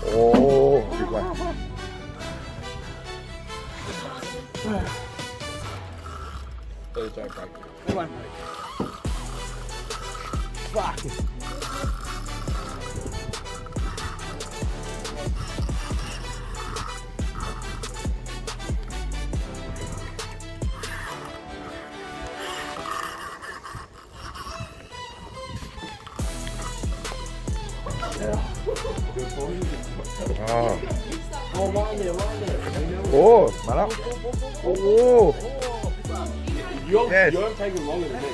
Oh, big one. Big one. Fuck. Oh, mà lắm. Oh. Yes. You're taking longer than me.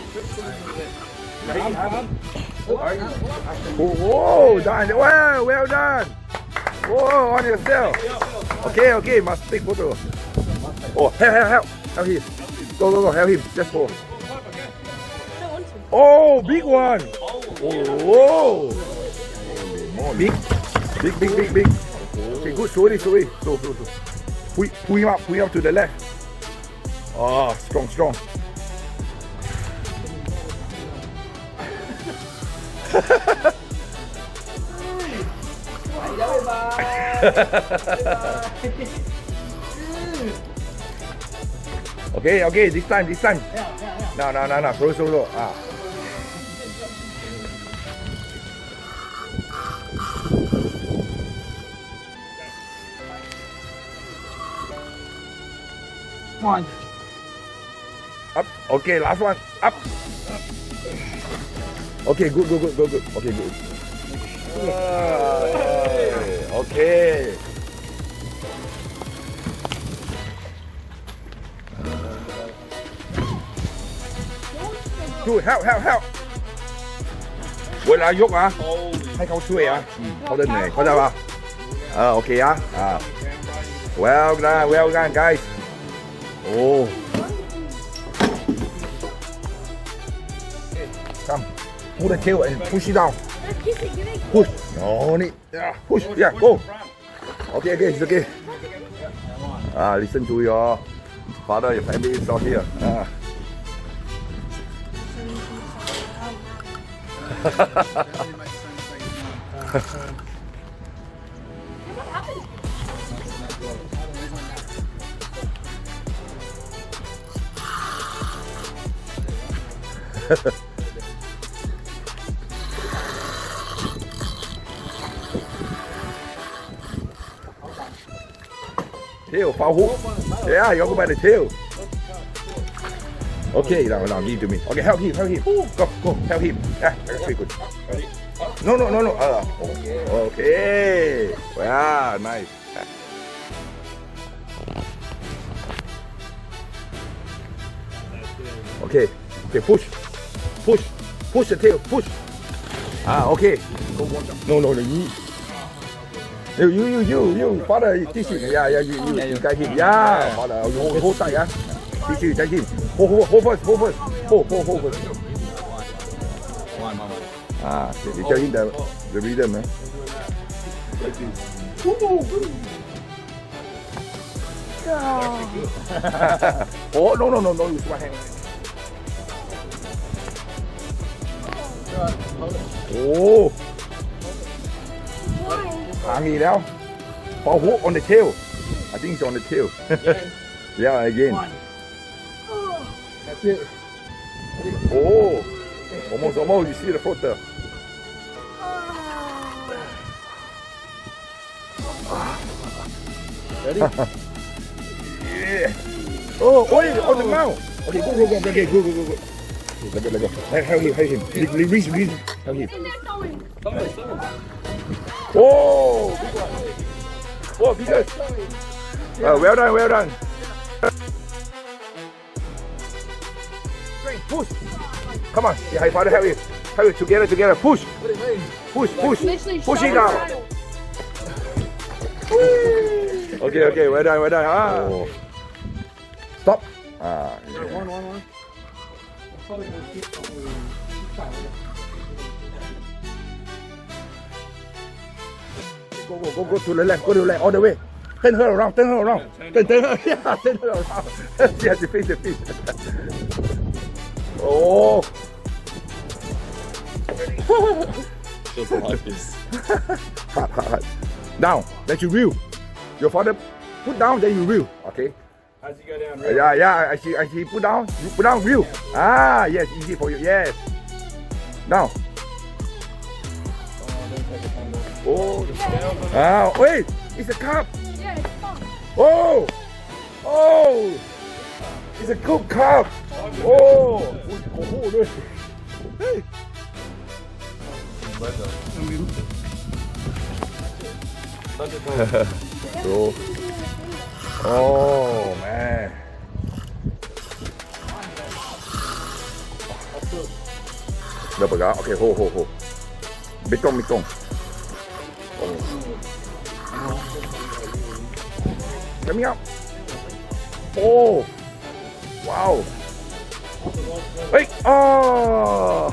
Oh, done. Well, well done. Oh, on yourself. Okay, must take photo. Oh, help him. Go, help him. Just go. Oh, big one. Oh, big. Okay, good. Slowly. Slow. Pull him up to the left. Oh, strong. Okay, this time. No, slow. One. Up. Okay, last one. Up. Okay, good. Okay, good. Okay. Good, help. เวลายกอ่ะให้เขาช่วยอ่ะเขาจะเหนื่อยเข้าใจป่ะโอเคอ่ะwell done guys oh come pull the tail and push it down push no need push go okay it's okay listen to your father your family is out here Tail, foul hook. Yeah, you go by the tail. Okay, now give to me. Okay, help him. Go, help him. Yeah, very good. No. Okay. Wow, nice. Okay, push the tail, push. Okay. No, you, father, teach him. Yeah, you guide him. Yeah, father, you hold tight, yeah. Teach him, guide him. Hold first. Hold first. You tell him the rhythm, man. Oh, no, use one hand. Oh. Hanging now. Foul hook on the tail. I think it's on the tail. Yeah, again. That's it. Oh, almost. You see the foot there. Ready? Yeah. Oh, on the mount. Okay, go. Okay, go. Let go. Help him. Release. Help him. Oh, big one. Oh, bigger. Well done. Push. Come on. Yeah, father, help him. Together. Push. Push it down. Okay. Well done. Oh. Stop. One. Go to the left, all the way. Turn her around. Turn her around. Yeah, the fish. Oh. Doesn't like this. Hard. down then you reel your father put down then you reel okay As you go down. yeah I see put down reel yes easy for you yes now wait it's a cup Yeah, it's fun. oh it's a good cup ohเลยเฮ้ย So, oh man. Berapa gak? Okay, ho. Mekong. Oh. Coming up. Oh. Wow. Hey. Oh.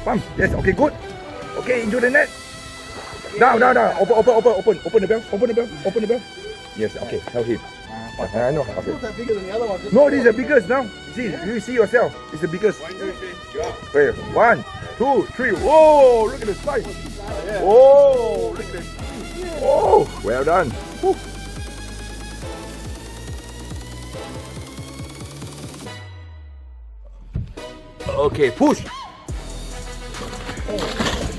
Pump. Yes. Okay. Good. Okay. Into the net. Down. Open the bell. Yes. Okay. Help him. I know. Okay. Is that bigger than the other one? No, this is the biggest now. See, you see yourself. It's the biggest. 1, 2, 3, go. Wait. 1, 2, 3. Whoa! Look at the size. Oh! Look at this. Oh! Well done. Woo. Okay, push.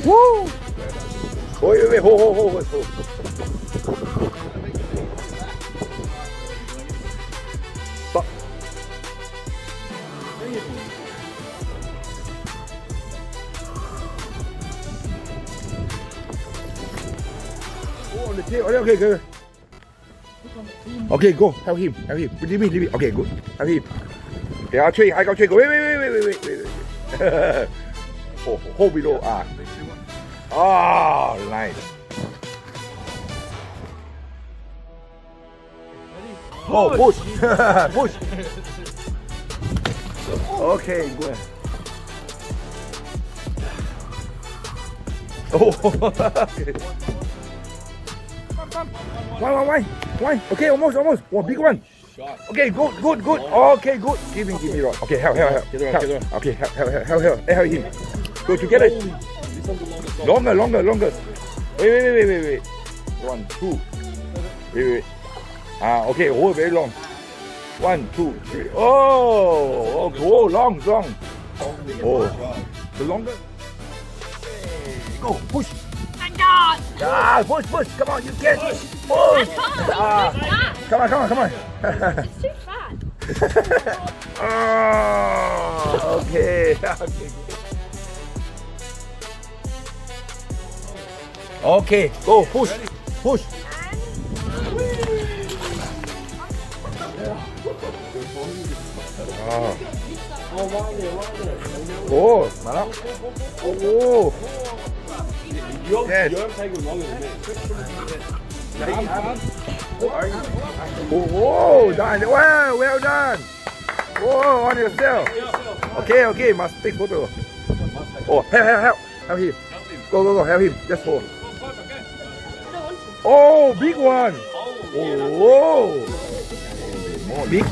Woo! Wait. Hold. Stop. Oh, on the tail. Okay, good. Okay, go. Help him. Leave me. Okay, good. Help him. Okay, I'll train. Go. Wait. Hold below. Nice. Oh, push. Push. Okay, good. Oh, okay. Why? Okay, almost. One big one. Okay, good. Okay, good. Give me rod. Okay, help. Okay, help him. Go together. Longer. Wait. 1, 2. Wait. Okay, hold very long. 1, 2, 3. Oh, go long. Oh, the longer. Go, push. Thank God. Push. Come on, you can. Push. I can't. Come on. It's too fat. Okay. Okay, go push. Oh, mana? Oh. Yes. You're taking longer than me. Oh, done. Well done. Oh, on yourself. Okay, must take photo. Oh, help him. Go, help him. Just hold. Oh, big one. Oh, big.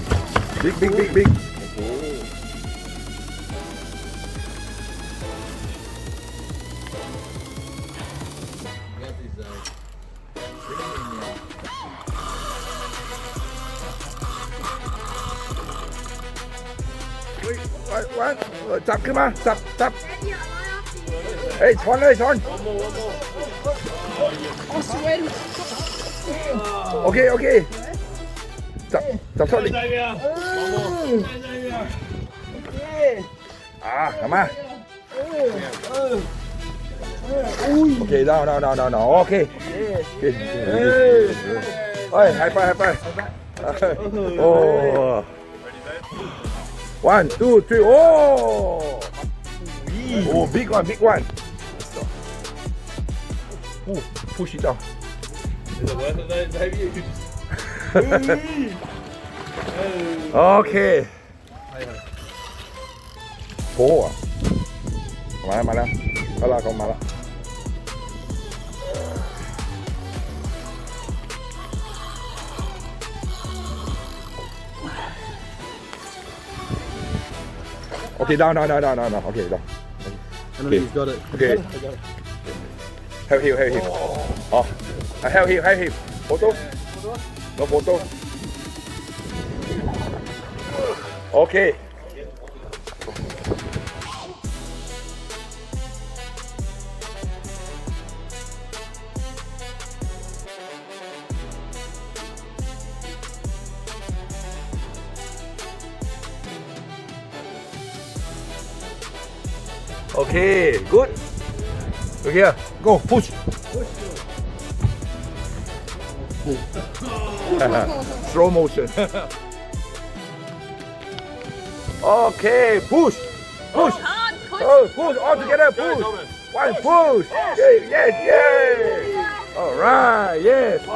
What? จับขึ้นมาจับเฮ้ยช้อนเลย Oh, sweaty. โอเคจับช้อนเลยทำมาโอเคดาวโอเคเฮ้ยหายไปโอ้ 1, 2, 3. Oh, big one. Oh, push it down. Is it worth it though, baby? You just... Okay. โอ้มาแล้วเขามาแล้ว Okay, down. Okay, down. I know he's got it. Okay. Help him. Oh, help him. Photo? No photo. Okay. Okay, good. Look here. Go, push. Slow motion. Okay, push. Hard push. Oh, push all together. Push. One push. Yes. All right. Yes.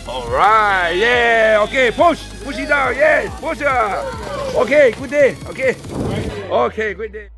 All right. Yeah. Okay. Push it down. Yes. Push it. Okay. Good day. Okay. Good day.